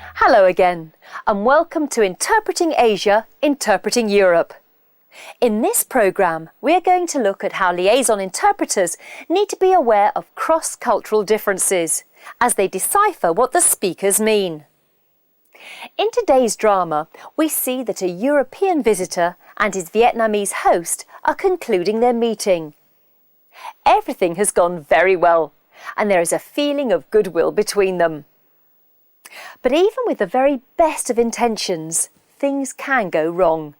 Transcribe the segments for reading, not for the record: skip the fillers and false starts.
Hello again, and welcome to Interpreting Asia, Interpreting Europe. In this programme, we are going to look at how liaison interpreters need to be aware of cross-cultural differences as they decipher what the speakers mean. In today's drama, we see that a European visitor and his Vietnamese host are concluding their meeting. Everything has gone very well, and there is a feeling of goodwill between them. But even with the very best of intentions, things can go wrong.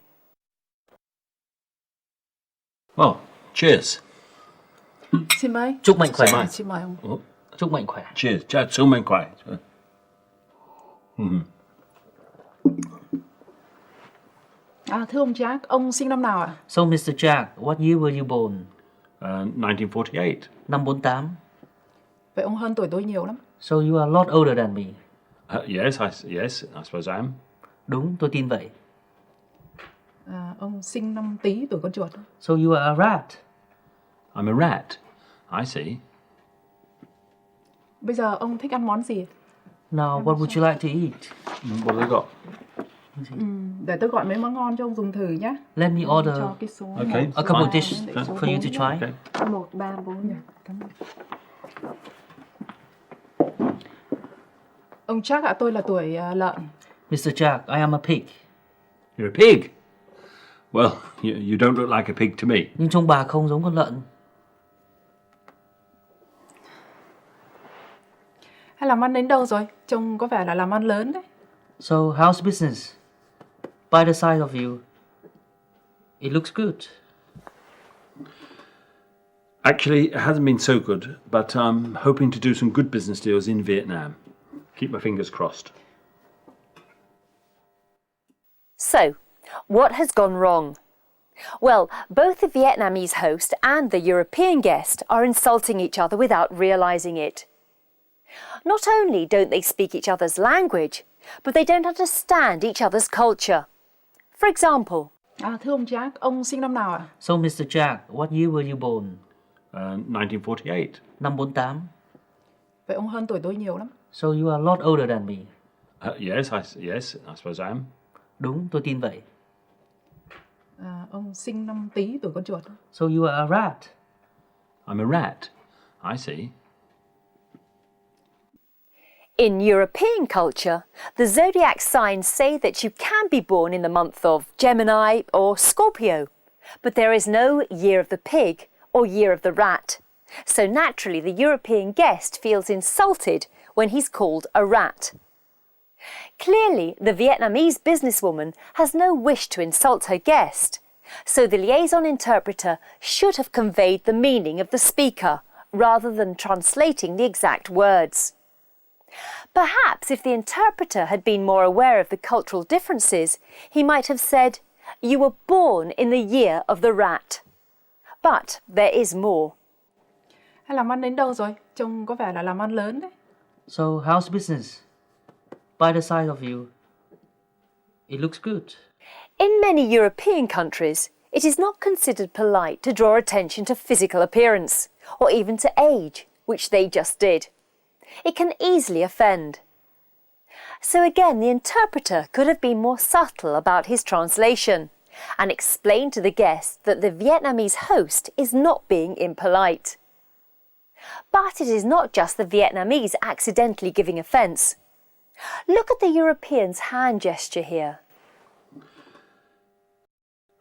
Well, cheers. Xin mời. Chúc mạnh khỏe. Xin mời ông. Chúc mạnh khỏe. Cheers. Chào chúc mạnh khỏe. Thưa ông Jack, ông sinh năm nào ạ? So, Mr. Jack, what year were you born? 1948. Năm 48. Vậy ông hơn tuổi tôi nhiều lắm. So, you are a lot older than me. Yes, I suppose I am. Đúng, tôi tin vậy. Ông sinh năm Tý tuổi con chuột. So, you are a rat. I'm a rat. I see. Bây giờ ông thích ăn món gì? Now, what would you like to eat? What have I got? Để tôi gọi mấy món ngon cho ông dùng thử nhé. Let me order Cho cái số Okay. a couple of một, dishes để số for you to 4 try. Okay. 1, 3, 4. Cảm ơn. Ông Jack ạ, tôi là tuổi lợn. Mr. Jack, I am a pig. You're a pig? Well, you don't look like a pig to me. Nhưng trông bà không giống con lợn. Hay làm ăn đến đâu rồi? Trông có vẻ là làm ăn lớn đấy. So, how's business? By the side of you, it looks good. Actually, it hasn't been so good, but I'm hoping to do some good business deals in Vietnam. Keep my fingers crossed. So, what has gone wrong? Well, both the Vietnamese host and the European guest are insulting each other without realising it. Not only don't they speak each other's language, but they don't understand each other's culture. For example, Thưa ông Jack, ông sinh năm nào ạ? So, Mr. Jack, what year were you born? 1948. Năm 48. Vậy ông hơn tuổi tôi nhiều lắm. So, you are a lot older than me. Yes, I suppose I am. Đúng, tôi tin vậy. Ông sinh năm Tý tuổi con chuột. So, you are a rat. I'm a rat. I see. in European culture, the zodiac signs say that you can be born in the month of Gemini or Scorpio, but there is no year of the pig or year of the rat. So naturally, the European guest feels insulted when he's called a rat. Clearly, the Vietnamese businesswoman has no wish to insult her guest, so the liaison interpreter should have conveyed the meaning of the speaker rather than translating the exact words. Perhaps if the interpreter had been more aware of the cultural differences, he might have said, "You were born in the year of the rat." But there is more. Hay làm ăn đến đâu rồi? Trông có vẻ là làm ăn lớn đấy. So, how's business? By the side of you, it looks good. In many European countries, it is not considered polite to draw attention to physical appearance, or even to age, which they just did. It can easily offend. So again, the interpreter could have been more subtle about his translation and explained to the guest that the Vietnamese host is not being impolite. But it is not just the Vietnamese accidentally giving offence. Look at the European's hand gesture here.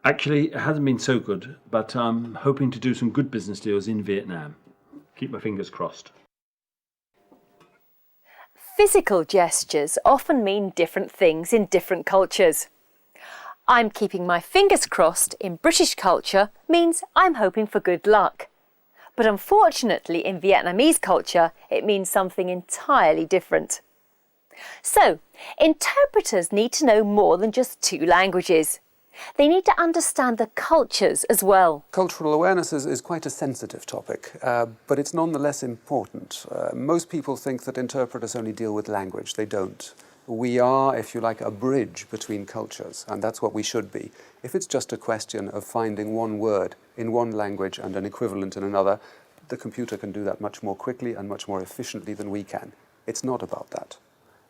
Actually, it hasn't been so good, but I'm hoping to do some good business deals in Vietnam. Keep my fingers crossed. Physical gestures often mean different things in different cultures. I'm keeping my fingers crossed in British culture means I'm hoping for good luck. But unfortunately, in Vietnamese culture, it means something entirely different. So, interpreters need to know more than just two languages. They need to understand the cultures as well. Cultural awareness is quite a sensitive topic, but it's nonetheless important. Most people think that interpreters only deal with language. They don't. We are, if you like, a bridge between cultures, and that's what we should be. If it's just a question of finding one word in one language and an equivalent in another, the computer can do that much more quickly and much more efficiently than we can. It's not about that.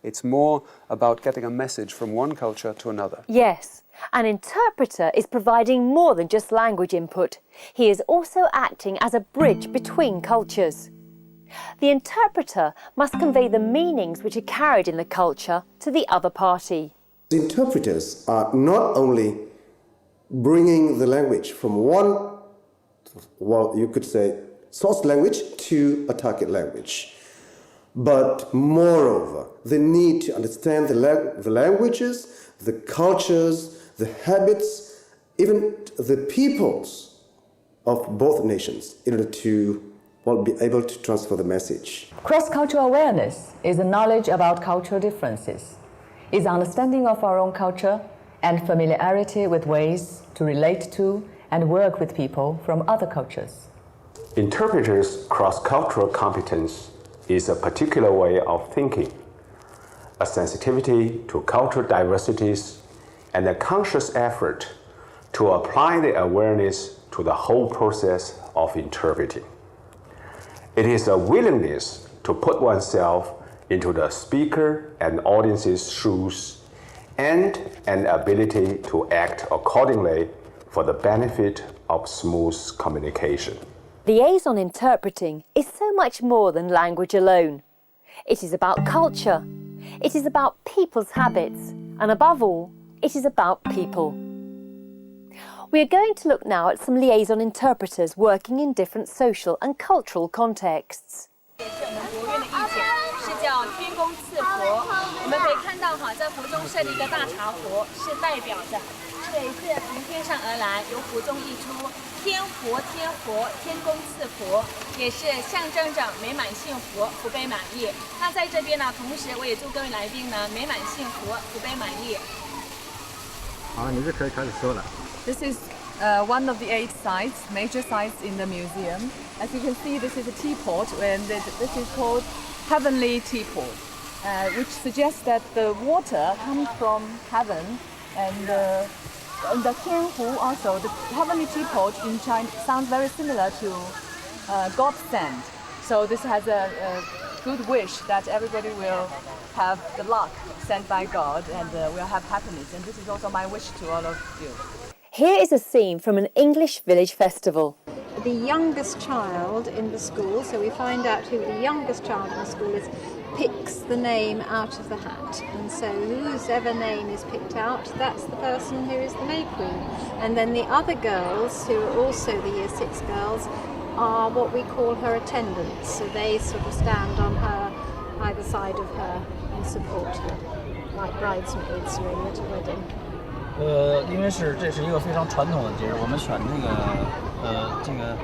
It's more about getting a message from one culture to another. Yes, an interpreter is providing more than just language input. He is also acting as a bridge between cultures. The interpreter must convey the meanings which are carried in the culture to the other party. The interpreters are not only bringing the language from one, well, you could say, source language to a target language, but moreover, they need to understand the languages, the cultures, the habits, even the peoples of both nations in order to be able to transfer the message. Cross-cultural awareness is a knowledge about cultural differences, is understanding of our own culture and familiarity with ways to relate to and work with people from other cultures. Interpreters' cross-cultural competence is a particular way of thinking, a sensitivity to cultural diversities, and a conscious effort to apply the awareness to the whole process of interpreting. It is a willingness to put oneself into the speaker and audience's shoes, and an ability to act accordingly for the benefit of smooth communication. Liaison interpreting is so much more than language alone. It is about culture, it is about people's habits, and above all, it is about people. We are going to look now at some liaison interpreters working in different social and cultural contexts. 是叫天宫赐佛，我们可以看到哈，在佛中设立一个大茶壶，是代表着水是从天上而来，由壶中溢出，天佛天佛，天宫赐佛，也是象征着美满幸福，福杯满溢。那在这边呢，同时我也祝各位来宾呢美满幸福，福杯满溢。好，你就可以开始说了。This is one of the 8 sites, major sites in the museum. As you can see, this is a teapot, and this is called Heavenly Teapot, which suggests that the water comes from heaven, and the Tianhu also, the Heavenly Teapot in China, sounds very similar to God sent. So this has a good wish that everybody will have the luck sent by God and will have happiness. And this is also my wish to all of you. Here is a scene from an English village festival. The youngest child in the school, so we find out who the youngest child in the school is, picks the name out of the hat. And so whosever name is picked out, that's the person who is the May Queen. And then the other girls, who are also the Year 6 girls, are what we call her attendants. So they sort of stand on her, either side of her, and support her, like bridesmaids really at a wedding. 因为这是一个非常传统的节日，我们选这个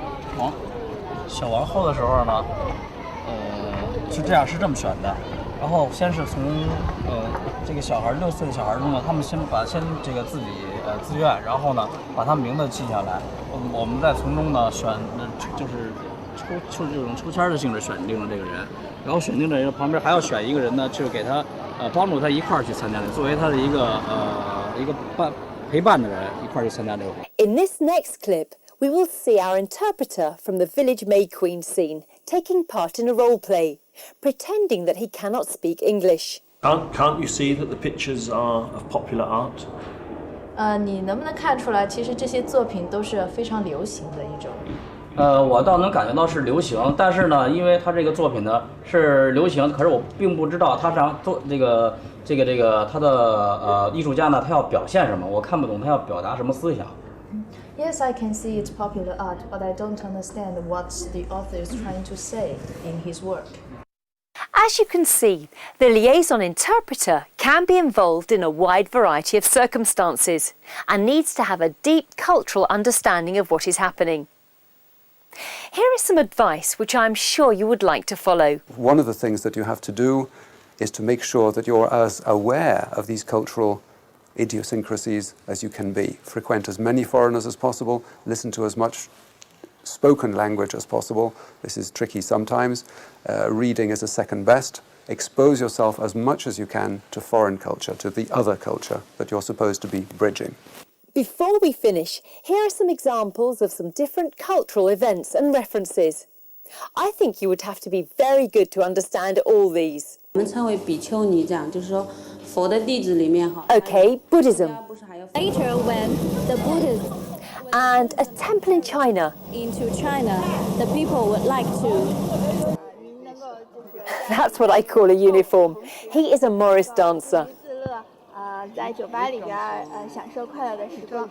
小王后的时候呢，是这么选的。然后先是从这个小孩6岁的小孩中呢，他们先这个自己自愿，然后呢把他们名字记下来，我们再从中呢选就是这种抽签的性质选定了这个人，然后选定的人旁边还要选一个人呢，就是给他帮助他一块儿去参加的，作为他的一个陪伴的人一块儿去参加这个活动。 In this next clip, we will see our interpreter from the village May Queen scene taking part in a role play, pretending that he cannot speak English. Can't you see that the pictures are of popular art? 你能不能看出来，其实这些作品都是非常流行的一种？我倒能感觉到是流行，但是呢，因为他这个作品呢是流行，可是我并不知道他想做这个他的艺术家呢，他要表现什么，我看不懂他要表达什么思想。Yes, I can see it's popular art, but I don't understand what the author is trying to say in his work. As you can see, the liaison interpreter can be involved in a wide variety of circumstances and needs to have a deep cultural understanding of what is happening. Here is some advice which I'm sure you would like to follow. One of the things that you have to do is to make sure that you're as aware of these cultural idiosyncrasies as you can be. Frequent as many foreigners as possible, listen to as much spoken language as possible. This is tricky sometimes. Reading is a second best. Expose yourself as much as you can to foreign culture, to the other culture that you're supposed to be bridging. Before we finish, here are some examples of some different cultural events and references. I think you would have to be very good to understand all these. 我们称为比丘尼，这样就是说佛的弟子里面哈。Okay, Buddhism. Later, when the Buddhists and a temple in China. into China, the people would like to. That's what I call a uniform. He is a Morris dancer. 在酒吧里边享受快乐的时光。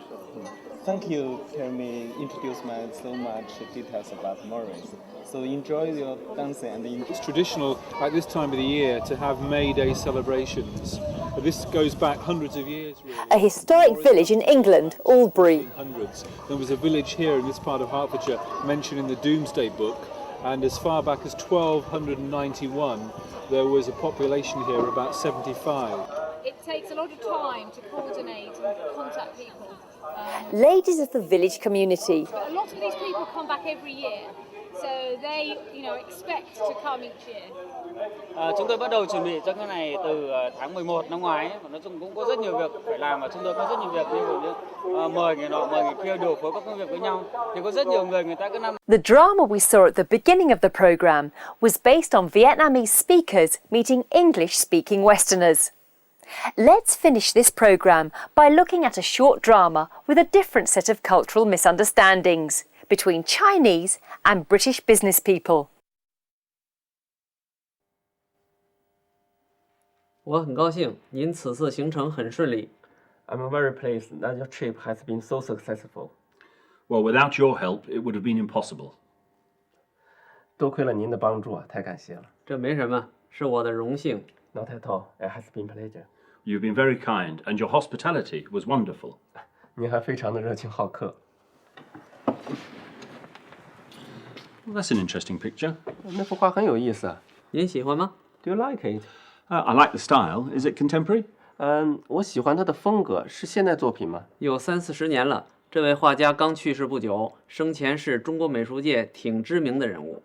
Thank you for me introduce my so much details about Morris. So enjoy your dancing and it's traditional at this time of the year to have May Day celebrations. This goes back hundreds of years. Really. A historic village in England, Albury. Hundreds. There was a village here in this part of Hertfordshire mentioned in the Domesday Book, and as far back as 1291 there was a population here of about 75. It takes a lot of time to coordinate and contact people. Ladies of the village community. A lot of these people come back every year, so they, expect to come each year. Chúng tôi bắt đầu chuẩn bị cho cái này từ tháng 11 năm ngoái. Nói chung cũng có rất nhiều việc phải làm và chúng tôi có rất nhiều việc như mời người nọ, mời người kia điều phối các công việc với nhau. Thì có rất nhiều người ta cứ năm. The drama we saw at the beginning of the programme was based on Vietnamese speakers meeting English-speaking Westerners. Let's finish this programme by looking at a short drama with a different set of cultural misunderstandings between Chinese and British business people. 我很高兴您此次行程很顺利。 I'm very pleased that your trip has been so successful. Well, without your help, it would have been impossible. 多亏了您的帮助啊，太感谢了。这没什么，是我的荣幸。 Not at all. It has been a pleasure. You've been very kind, and your hospitality was wonderful. 您还非常的热情好客。 Well, that's an interesting picture. 那幅画很有意思啊。您喜欢吗 Do you like it? I like the style. Is it contemporary? 我喜欢它的风格，是现代作品吗？有30-40年了。这位画家刚去世不久，生前是中国美术界挺知名的人物。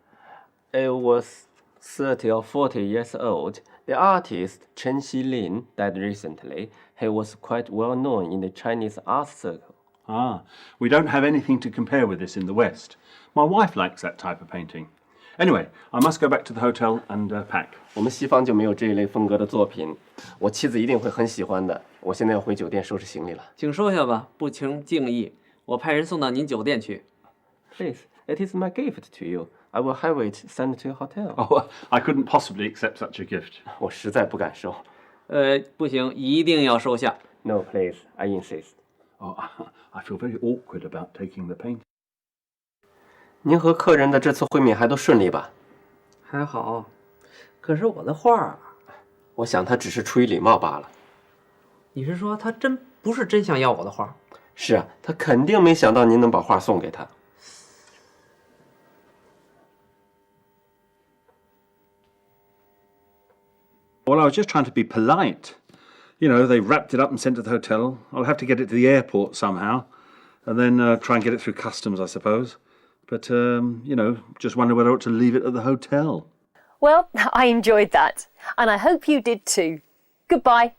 It was 30 or 40 years old. The artist Chen Xilin died recently. He was quite well known in the Chinese art circle. Ah, we don't have anything to compare with this in the West. My wife likes that type of painting. Anyway, I must go back to the hotel and pack. 我们西方就没有这一类风格的作品，我妻子一定会很喜欢的。我现在要回酒店收拾行李了。请收下吧，不成敬意，我派人送到您酒店去。Please, it is my gift to you. I will have it sent to your hotel. Oh, I couldn't possibly accept such a gift. 我实在不敢收。不行，一定要收下。No, please, I insist. Oh, I feel very awkward about taking the painting. 您和客人的这次会面还都顺利吧？还好，可是我的画，我想他只是出于礼貌罢了。你是说他不是真想要我的画？是啊，他肯定没想到您能把画送给他。Well, I was just trying to be polite. You know, they wrapped it up and sent it to the hotel. I'll have to get it to the airport somehow, and then try and get it through customs, I suppose. But, just wonder whether I ought to leave it at the hotel. Well, I enjoyed that, and I hope you did too. Goodbye.